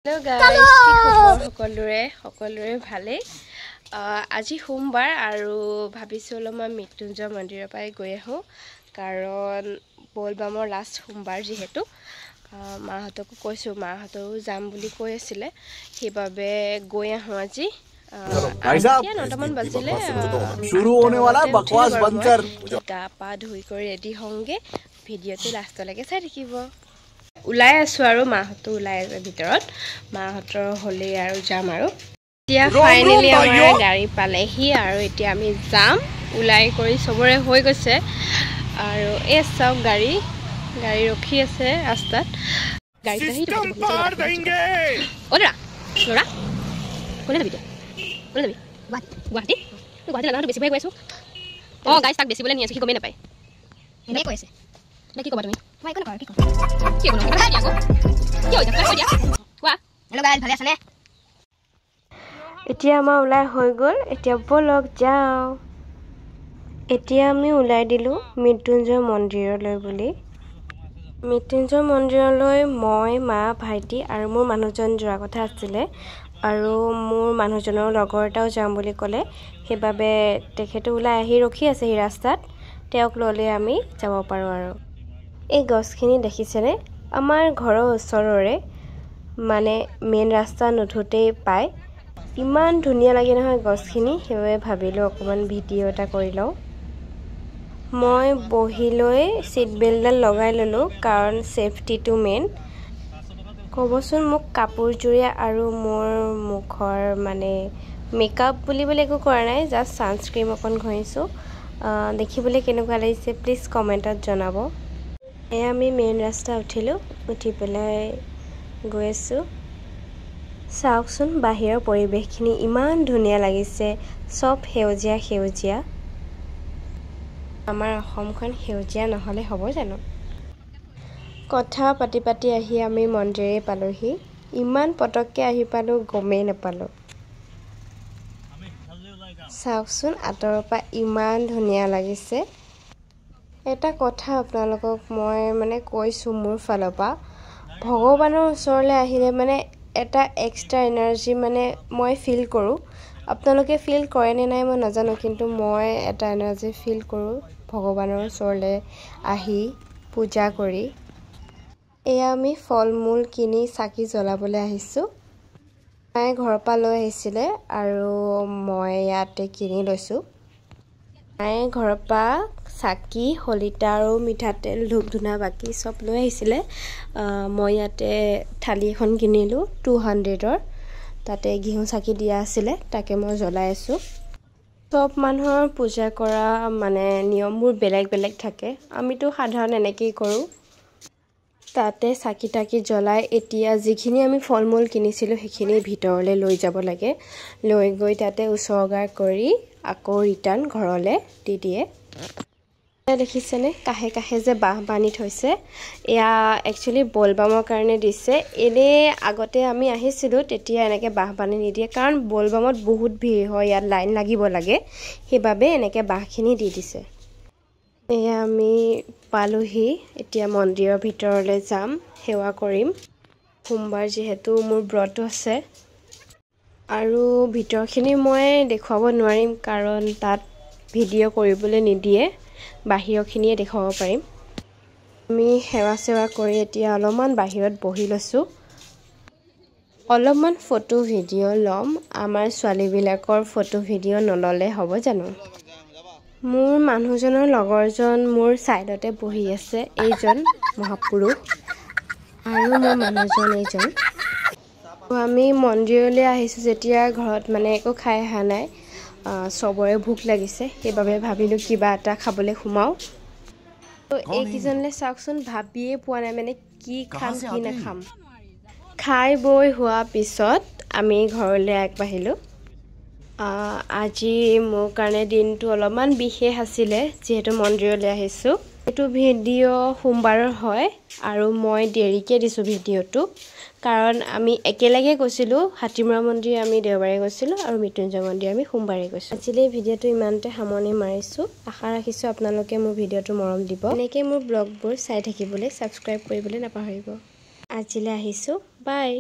Hello guys, সকলোৰে ভালে আজি সোমবাৰ আৰু ভাবিছো অলপমান মৃত্যুঞ্জয় মন্দিৰৰ পৰাই গৈ আহো কাৰণ বলবামৰ লাষ্ট সোমবাৰ যেহেতু মাহঁতকো কৈছো মাহঁতেও যাম বুলি কৈ আছিল সেইবাবে গৈ আহো আজি भाई साहब शुरू होने वाला बकवास बंद कर গা পা ধুই কৰি ৰেডি হওঁগে ভিডিঅ'টো লাষ্টলৈকে চাই থাকিব উলাই আছো আৰু মাহঁতো উলাই আছে ভিতৰত মাহঁতৰ হলে আৰু যাম আৰু এতিয়া ফাইনালি আমাৰ গাড়ী পালেহি আৰু এতিয়া আমি যাম উলাই কৰি সবৰে হৈ গৈছে আৰু এই সব গাড়ী ৰখি আছে ৰাস্তাত গাড়ীটো আহি স্টাৰ্ট দেंगे ওৰা ওৰা কোনে যাবি গুৱাহাটী লাগাটো বেছি ভাই গৈছো গাইছ তাক বেছি বলে নি আছে কি গমে নাপায় এনে কৈছে কি কবা তুমি মই কোন কি কোন কথা দিয়া কি হৈ যায় কৈ দিয়া কোৱা হেল্ল গাইছ ভালে আছনে এতিয়া আমাৰ উলাই হৈ গল এতিয়া বলক যাও এতিয়া আমি উলাই দিলো মৃত্যুঞ্জয় মন্দিৰলৈ বুলি মৃত্যুঞ্জয় মন্দিৰলৈ মই মা ভাইটি আৰু মোৰ মানুহজন যোৱা কথা আছিল আৰু মোৰ মানুহজনৰ লগৰ এটাও যাম বুলি ক'লে সেইবাবে তেখেতে উলাই আহি ৰখি আছে এই ৰাস্তাত তেওঁক ললে আমি যাব পাৰো আৰু এই গছখিনি দেখিছেনে আমাৰ ঘৰৰ ওচৰৰে মানে মেইন ৰাস্তা নুঠুতেই পায় ইমান ধুনীয়া লাগে নহয় গছখিনি সেইবাবে ভাবিলো অকমান ভিডিঅ' এটা কৰি লওঁ মই বহিলৈ সিট বেল্টডাল লগাই ললো কাৰণ সেফটিটো মেইন কবচোন মোক কাপোৰজুৰিয়া আৰু মোৰ মুখৰ মানে মেকআপ বুলিবলৈ একো কৰা নাই জাস্ট সানস্ক্ৰীম অকন ঘঁহিছো দেখিবলৈ কেনেকুৱা লাগিছে প্লিজ কমেন্টত জনাব এ আমি মেইন ৰাস্তা উঠিলো উঠি পেলাই গৈ আছো চাওকচোন বাহিৰৰ পৰিবেশখিনি ইমান ধুনীয়া লাগিছে সব সেউজীয়া আমাৰ অসমখন সেউজীয়া নহলে হ'ব জানো কথা পাতি আহি আমি মন্দিৰে পালোহি ইমান পটককে আহি পালো গমেই নাপালো চাওকচোন আতৰৰ পৰা ইমান ধুনীয়া লাগিছে এটা কথা আপোনালোকক মই মানে কৈছো মোৰ ফালৰ পৰা ভগৱানৰ ওচৰলৈ আহিলে মানে এটা এক্সট্ৰা এনাৰ্জি মানে মই ফিল কৰো আপোনালোকে ফিল কৰে নে নাই মই নাজানো কিন্তু মই এটা এনাৰ্জি ফিল কৰো ভগৱানৰ ওচৰলৈ আহি পূজা কৰি এয়া আমি ফলমূল কিনি চাকি জ্বলাবলৈ আহিছো মই ঘৰৰ পৰা লৈ আহিছিলে আৰু মই ইয়াতে কিনি লৈছো মই ঘৰৰ পৰা চাকি হলিতা আৰু মিঠাতেল ধূপ ধুনা বাকি সব লৈ আহিছিলে মই ইয়াতে থালি এখন কিনিলো 200ৰ তাতে ঘিউ চাকি দিয়া আছিল তাকে মই জ্বলাই আছো সব মানুহৰ পূজা কৰা মানে নিয়মবোৰ বেলেগ থাকে আমিতো সাধাৰণ এনেকেই কৰো তাতে চাকি টাকি জ্বলাই এতিয়া যিখিনি আমি ফলমূল কিনিছিলো সেইখিনি ভিতৰলৈ লৈ যাব লাগে লৈ গৈ তাতে উছৰ্গা কৰি আকৌ ৰিটাৰ্ণ ঘৰলৈ দি দিয়ে দেখিছেনে কাহে যে বাহ বানি থৈছে এয়া একচুয়ালি বলবামৰ কাৰণে দিছে এনে আগতে আমি আহিছিলো তেতিয়া এনেকে বাহ বানি নিদিয়ে কাৰণ বলবামত বহুত ভিৰ হয় ইয়াত লাইন লাগিব লাগে সেইবাবে এনেকে বাহখিনি দি দিছে এয়া আমি পালোহি এতিয়া মন্দিৰৰ ভিতৰলৈ যাম সেৱা কৰিম সোমবাৰ যেহেতু মোৰ ব্ৰত আছে আৰু ভিতৰখিনি মই দেখুৱাব নোৱাৰিম কাৰণ তাত ভিডিঅ' কৰিবলৈ নিদিয়ে বাহিৰখিনিয়ে দেখাব পাৰিম আমি সেৱা কৰি এতিয়া অলপমান বাহিৰত বহি লৈছো অলপমান ফটো ভিডিঅ' লম আমাৰ ছোৱালীবিলাকৰ ফটো ভিডিঅ' নললে হ'ব জানো মোৰ মানুহজনৰ লগৰজন মোৰ সাইডতে বহি আছে এইজন মহাপুৰুষ আৰু মোৰ মানুহজন এইজন আমি মন্দিৰলৈ আহিছো যেতিয়া ঘৰত মানে একো খাই আহা নাই সবৰে ভুক লাগিছে সেইবাবে ভাবিলো কিবা এটা খাবলৈ খুমাও তো এই কিজনলে চাওকচোন ভাবিয়ে পোৱা নাই মানে কি খাম কি নাখাম খাই বই হোৱা পিছত আমি ঘৰলৈ আগবাঢ়িলো আজি মোৰ কাৰণে দিনটো অলপমান বিশেষ আছিল যেহেতু মন্দিৰলৈ আহিছো এটো ভিডিঅ' সোমবাৰৰ হয় আৰু মই দেৰিকে দিছো ভিডিঅ'টো কাৰণ আমি একেলগে গৈছিলো হাতিমৰা মন্দিৰ আমি দেওবাৰে গৈছিলো আৰু মৃত্যুঞ্জয় মন্দিৰ আমি সোমবাৰে গৈছো আজিলৈ ভিডিঅ'টো ইমানতে সামৰণি মাৰিছো আশা ৰাখিছো আপোনালোকে মোৰ ভিডিঅ'টো মৰম দিব এনেকৈ মোৰ ব্লগবোৰ চাই থাকিবলৈ সাবস্ক্ৰাইব কৰিবলৈ নাপাহৰিব আজিলৈ আহিছো বাই